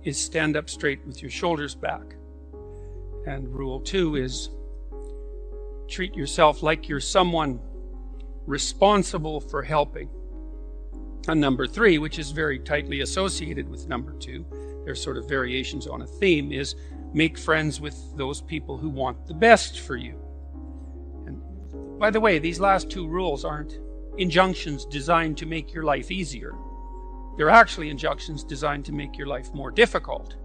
is stand up straight with your shoulders back. And rule 2 is treat yourself like you're someone responsible for helping. And number 3, which is very tightly associated with number 2, they're sort of variations on a theme, is make friends with those people who want the best for you. And by the way, these last 2 rules aren't injunctions designed to make your life easier. They're actually injunctions designed to make your life more difficult.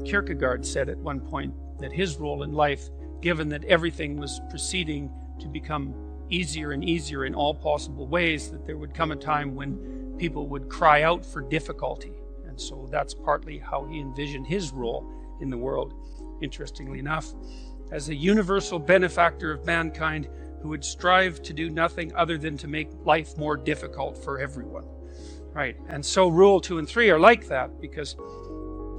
Kierkegaard said at one point that his role in life, given that everything was proceeding to become easier and easier in all possible ways, that there would come a time when people would cry out for difficulty. And so that's partly how he envisioned his role in the world, interestingly enough, as a universal benefactor of mankind who would strive to do nothing other than to make life more difficult for everyone. Right, and so rule 2 and 3 are like that, because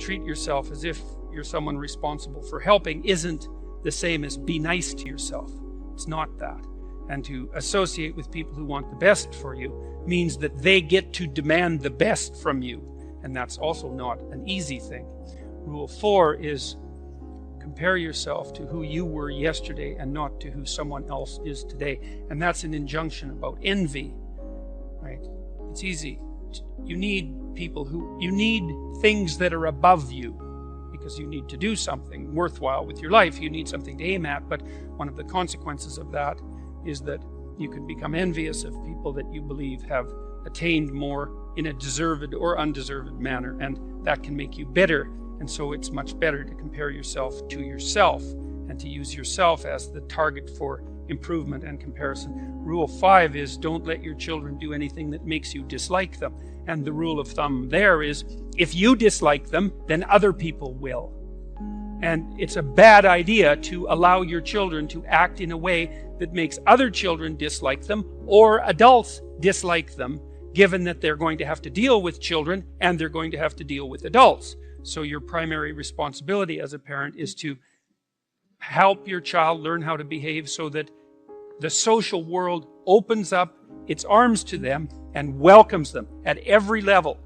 treat yourself as if you're someone responsible for helping isn't the same as be nice to yourself. It's not that. And to associate with people who want the best for you means that they get to demand the best from you. And that's also not an easy thing. Rule 4 is compare yourself to who you were yesterday and not to who someone else is today. And that's an injunction about envy. Right? It's easy. You need you need things that are above you, because you need to do something worthwhile with your life. You need something to aim at, but one of the consequences of that is that you can become envious of people that you believe have attained more in a deserved or undeserved manner, and that can make you bitter. And so it's much better to compare yourself to yourself and to use yourself as the target for improvement and comparison. Rule 5 is don't let your children do anything that makes you dislike them. And the rule of thumb there is if you dislike them, then other people will. And it's a bad idea to allow your children to act in a way that makes other children dislike them or adults dislike them, given that they're going to have to deal with children and they're going to have to deal with adults. So your primary responsibility as a parent is to help your child learn how to behave so that the social world opens up its arms to them and welcomes them at every level.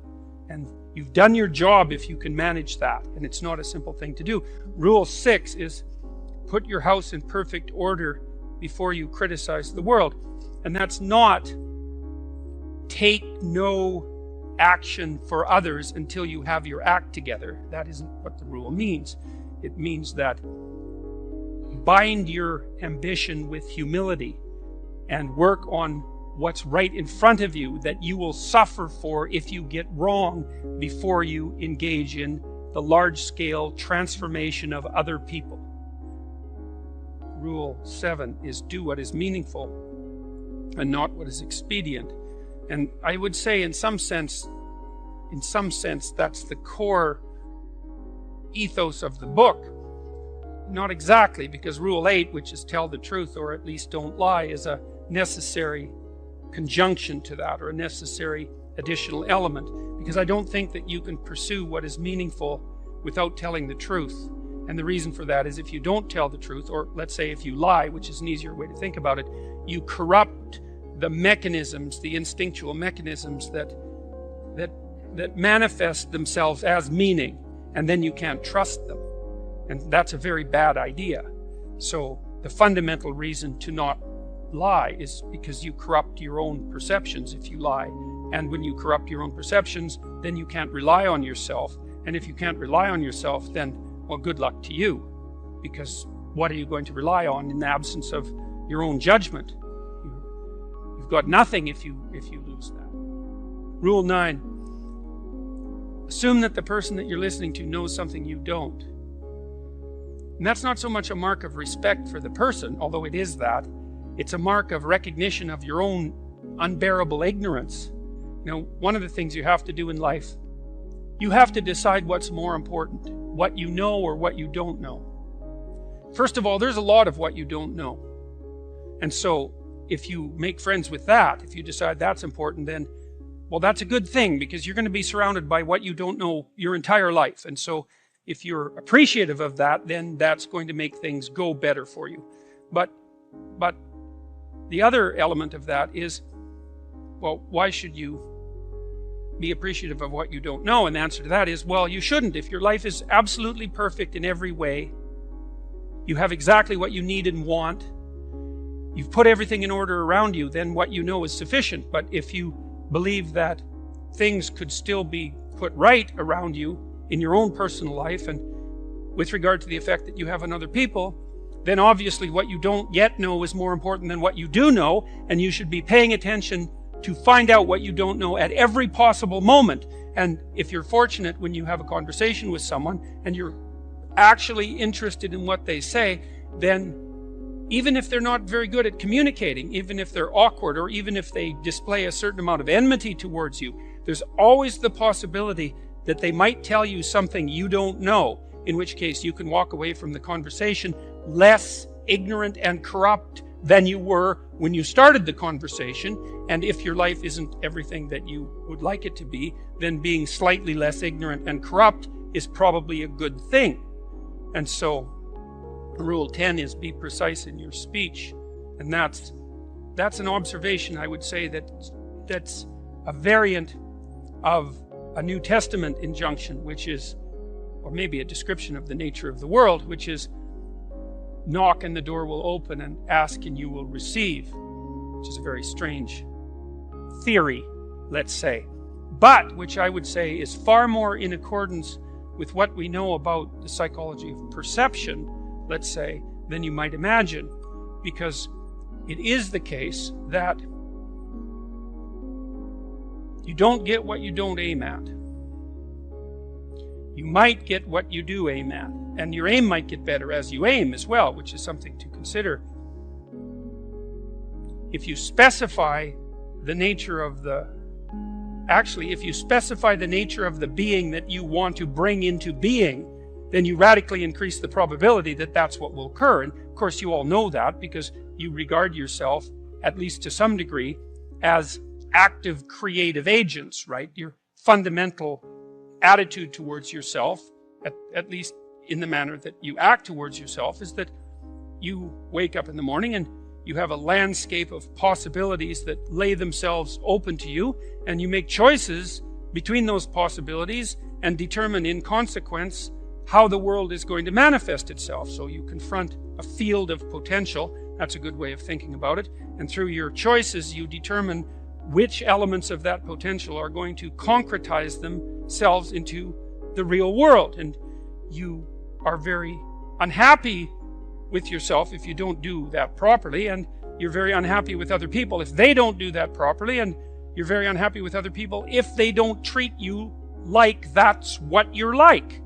And you've done your job if you can manage that. And it's not a simple thing to do. Rule 6 is put your house in perfect order before you criticize the world. And that's not take no action for others until you have your act together. That isn't what the rule means. It means that bind your ambition with humility and work on what's right in front of you that you will suffer for if you get wrong before you engage in the large-scale transformation of other people. Rule 7 is do what is meaningful and not what is expedient. And I would say in some sense that's the core ethos of the book. Not exactly, because Rule 8, which is tell the truth or at least don't lie, is a necessary conjunction to that, or a necessary additional element, because I don't think that you can pursue what is meaningful without telling the truth. And the reason for that is if you don't tell the truth, or let's say if you lie, which is an easier way to think about it, you corrupt the mechanisms, the instinctual mechanisms that manifest themselves as meaning, and then you can't trust them. And that's a very bad idea. So the fundamental reason to not lie is because you corrupt your own perceptions if you lie. And when you corrupt your own perceptions, then you can't rely on yourself. And if you can't rely on yourself, then, well, good luck to you. Because what are you going to rely on in the absence of your own judgment? You've got nothing if you lose that. Rule 9. Assume that the person that you're listening to knows something you don't. And that's not so much a mark of respect for the person, although it is that. It's a mark of recognition of your own unbearable ignorance. You know, one of the things you have to do in life, you have to decide what's more important, what you know or what you don't know. First of all, there's a lot of what you don't know. And so if you make friends with that, if you decide that's important, then, well, that's a good thing, because you're going to be surrounded by what you don't know your entire life. And so if you're appreciative of that, then that's going to make things go better for you. But the other element of that is, well, why should you be appreciative of what you don't know. And the answer to that is, well, you shouldn't. If your life is absolutely perfect in every way, you have exactly what you need and want, you've put everything in order around you, then what you know is sufficient. But if you believe that things could still be put right around you in your own personal life and with regard to the effect that you have on other people, then obviously what you don't yet know is more important than what you do know, and you should be paying attention to find out what you don't know at every possible moment. And if you're fortunate when you have a conversation with someone and you're actually interested in what they say, then even if they're not very good at communicating, even if they're awkward, or even if they display a certain amount of enmity towards you, there's always the possibility that they might tell you something you don't know, in which case you can walk away from the conversation less ignorant and corrupt than you were when you started the conversation. And if your life isn't everything that you would like it to be, then being slightly less ignorant and corrupt is probably a good thing. And so Rule 10 is be precise in your speech. And that's an observation, I would say, that's a variant of a New Testament injunction, which is, or maybe a description of the nature of the world, which is knock and the door will open, and ask and you will receive, which is a very strange theory, let's say, but which I would say is far more in accordance with what we know about the psychology of perception, let's say, than you might imagine, because it is the case that you don't get what you don't aim at. You might get what you do aim at, and your aim might get better as you aim as well, which is something to consider. If you specify the nature of the being that you want to bring into being, then you radically increase the probability that that's what will occur. And of course you all know that because you regard yourself, at least to some degree, as active creative agents, right? Your fundamental attitude towards yourself, at least in the manner that you act towards yourself, is that you wake up in the morning and you have a landscape of possibilities that lay themselves open to you, and you make choices between those possibilities and determine in consequence how the world is going to manifest itself. So you confront a field of potential. That's a good way of thinking about it. And through your choices, you determine which elements of that potential are going to concretize themselves into the real world. And you are very unhappy with yourself if you don't do that properly, and you're very unhappy with other people if they don't do that properly, and you're very unhappy with other people if they don't treat you like that's what you're like.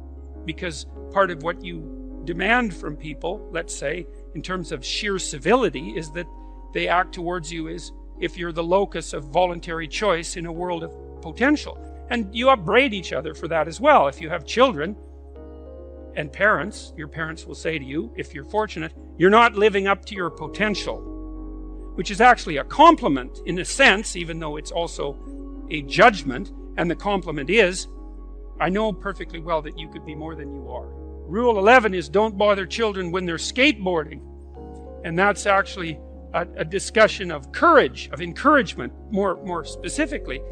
Because part of what you demand from people, let's say, in terms of sheer civility, is that they act towards you as if you're the locus of voluntary choice in a world of potential. And you upbraid each other for that as well. If you have children and parents, your parents will say to you, if you're fortunate, you're not living up to your potential, which is actually a compliment in a sense, even though it's also a judgment. And the compliment is, I know perfectly well that you could be more than you are. Rule 11 is don't bother children when they're skateboarding. And that's actually a discussion of courage, of encouragement, more specifically,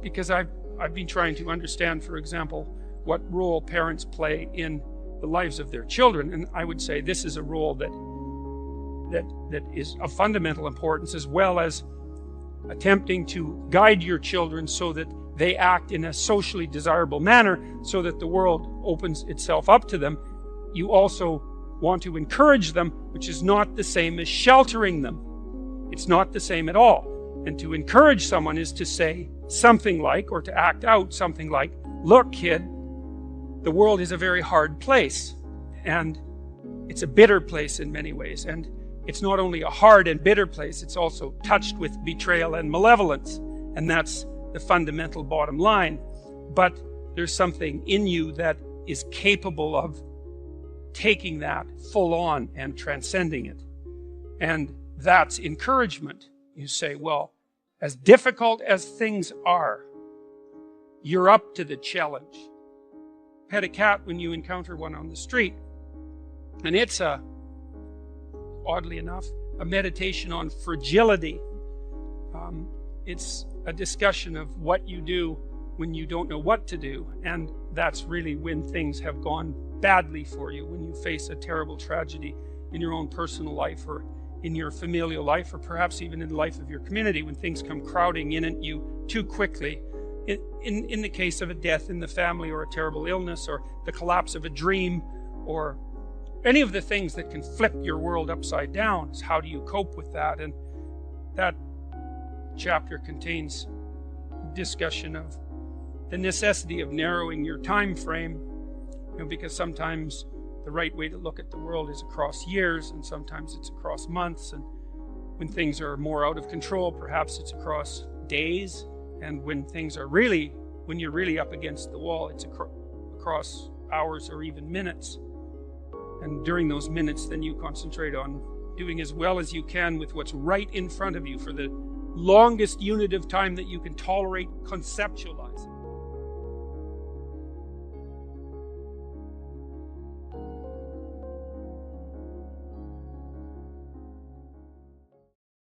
because I've been trying to understand, for example, what role parents play in the lives of their children. And I would say this is a role that is of fundamental importance, as well as attempting to guide your children so that they act in a socially desirable manner so that the world opens itself up to them. You also want to encourage them, which is not the same as sheltering them. It's not the same at all. And to encourage someone is to say something like, or to act out something like, look, kid, the world is a very hard place, and it's a bitter place in many ways. And it's not only a hard and bitter place, it's also touched with betrayal and malevolence. And that's the fundamental bottom line. But there's something in you that is capable of taking that full on and transcending it. And that's encouragement. You say, well, as difficult as things are, you're up to the challenge. Pet a cat when you encounter one on the street. And it's oddly enough, a meditation on fragility. It's a discussion of what you do when you don't know what to do. And that's really when things have gone badly for you, when you face a terrible tragedy in your own personal life or in your familial life, or perhaps even in the life of your community, when things come crowding in at you too quickly. In the case of a death in the family, or a terrible illness, or the collapse of a dream, or any of the things that can flip your world upside down, is how do you cope with that? And that chapter contains discussion of the necessity of narrowing your time frame, because sometimes the right way to look at the world is across years, and sometimes it's across months, and when things are more out of control, perhaps it's across days, and when you're really up against the wall, it's across hours or even minutes. And during those minutes, then you concentrate on doing as well as you can with what's right in front of you for the longest unit of time that you can tolerate conceptualizing.